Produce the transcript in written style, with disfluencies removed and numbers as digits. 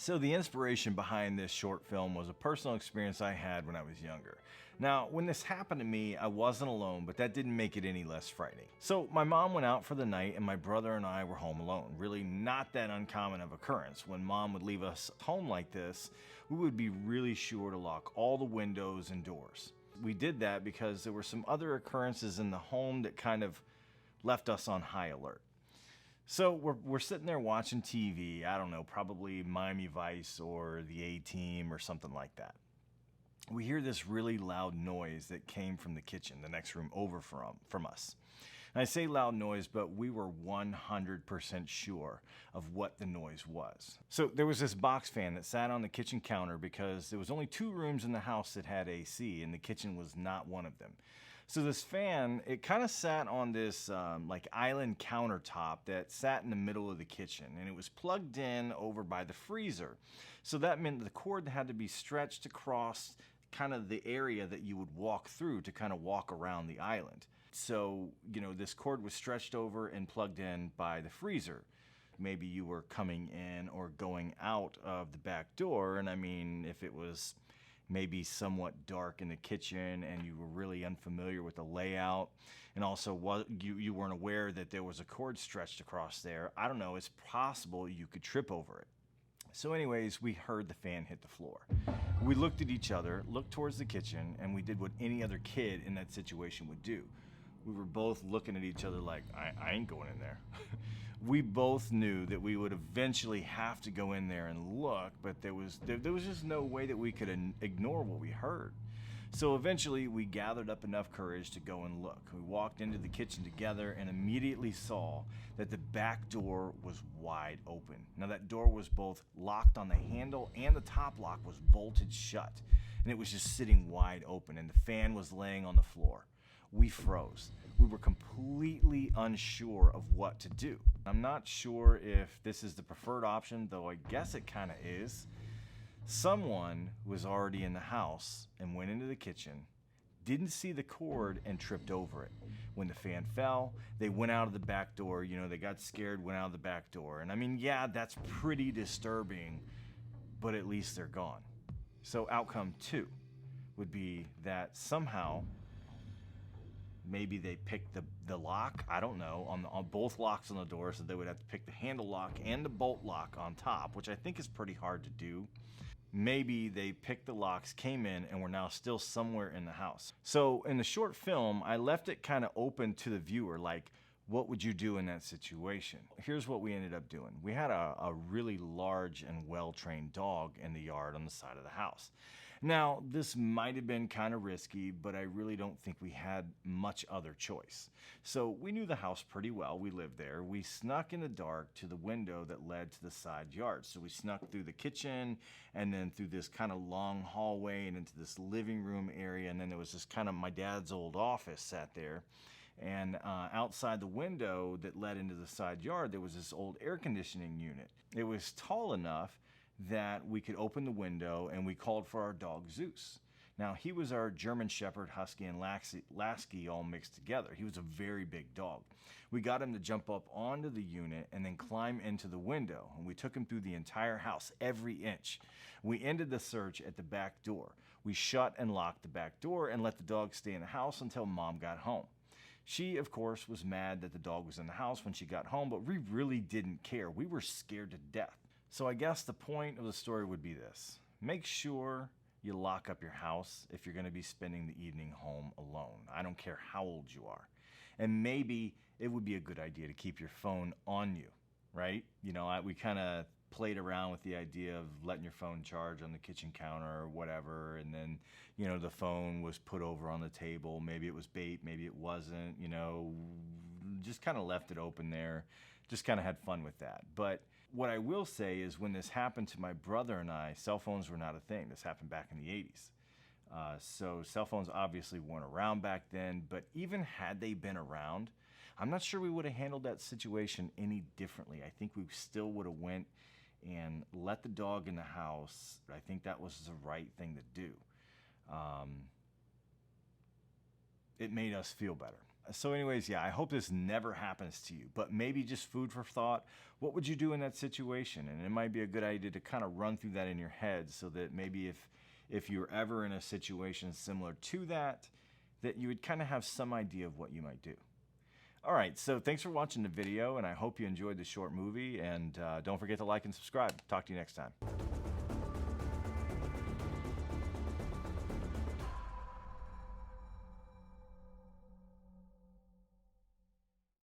So, the inspiration behind this short film was a personal experience I had when I was younger. Now, when this happened to me, I wasn't alone, but that didn't make it any less frightening. So, my mom went out for the night, and my brother and I were home alone. Really, not that uncommon of occurrence. When mom would leave us home like this, we would be really sure to lock all the windows and doors. We did that because there were some other occurrences in the home that kind of left us on high alert. So we're sitting there watching TV, I don't know, probably Miami Vice or the A-Team or something like that. We hear this really loud noise that came from the kitchen, the next room over from us. And I say loud noise, but we were 100% sure of what the noise was. So there was this box fan that sat on the kitchen counter because there was only 2 rooms in the house that had AC, and the kitchen was not one of them. So this fan, it kind of sat on this like island countertop that sat in the middle of the kitchen, and it was plugged in over by the freezer. So that meant the cord had to be stretched across kind of the area that you would walk through to kind of walk around the island. So, this cord was stretched over and plugged in by the freezer. Maybe you were coming in or going out of the back door, and I mean, if it was maybe somewhat dark in the kitchen and you were really unfamiliar with the layout, and also you weren't aware that there was a cord stretched across there, I don't know, it's possible you could trip over it. So anyways, we heard the fan hit the floor. We looked at each other, looked towards the kitchen, and we did what any other kid in that situation would do. We were both looking at each other like, I ain't going in there. We both knew that we would eventually have to go in there and look, but there was just no way that we could ignore what we heard. So eventually we gathered up enough courage to go and look. We walked into the kitchen together and immediately saw that the back door was wide open. Now that door was both locked on the handle and the top lock was bolted shut. And it was just sitting wide open, and the fan was laying on the floor. We froze. We were completely unsure of what to do. I'm not sure if this is the preferred option, though I guess it kind of is. Someone was already in the house and went into the kitchen, didn't see the cord, and tripped over it. When the fan fell, they went out of the back door. They got scared, went out of the back door. And I mean, yeah, that's pretty disturbing, but at least they're gone. So outcome 2 would be that somehow maybe they picked the lock, I don't know, on both locks on the door, so they would have to pick the handle lock and the bolt lock on top, which I think is pretty hard to do. Maybe they picked the locks, came in, and were now still somewhere in the house. So in the short film, I left it kind of open to the viewer, like, what would you do in that situation? Here's what we ended up doing. We had a really large and well-trained dog in the yard on the side of the house. Now, this might have been kind of risky, but I really don't think we had much other choice. So we knew the house pretty well. We lived there. We snuck in the dark to the window that led to the side yard. So we snuck through the kitchen and then through this kind of long hallway and into this living room area. And then there was this kind of my dad's old office sat there. And outside the window that led into the side yard, there was this old air conditioning unit. It was tall enough that we could open the window, and we called for our dog Zeus. Now, he was our German Shepherd, Husky, and Lasky all mixed together. He was a very big dog. We got him to jump up onto the unit and then climb into the window, and we took him through the entire house, every inch. We ended the search at the back door. We shut and locked the back door and let the dog stay in the house until Mom got home. She, of course, was mad that the dog was in the house when she got home, but we really didn't care. We were scared to death. So I guess the point of the story would be this. Make sure you lock up your house if you're going to be spending the evening home alone. I don't care how old you are. And maybe it would be a good idea to keep your phone on you, right? You know, we kind of played around with the idea of letting your phone charge on the kitchen counter or whatever, and then, you know, the phone was put over on the table. Maybe it was bait, maybe it wasn't, you know, just kind of left it open there. Just kind of had fun with that. But what I will say is when this happened to my brother and I, cell phones were not a thing. This happened back in the 80s. So cell phones obviously weren't around back then, but even had they been around, I'm not sure we would have handled that situation any differently. I think we still would have went and let the dog in the house. I think that was the right thing to do. It made us feel better. So anyways, yeah, I hope this never happens to you, but maybe just food for thought. What would you do in that situation? And it might be a good idea to kind of run through that in your head so that maybe if you're ever in a situation similar to that you would kind of have some idea of what you might do. All right, so thanks for watching the video, and I hope you enjoyed the short movie, and don't forget to like and subscribe. Talk to you next time.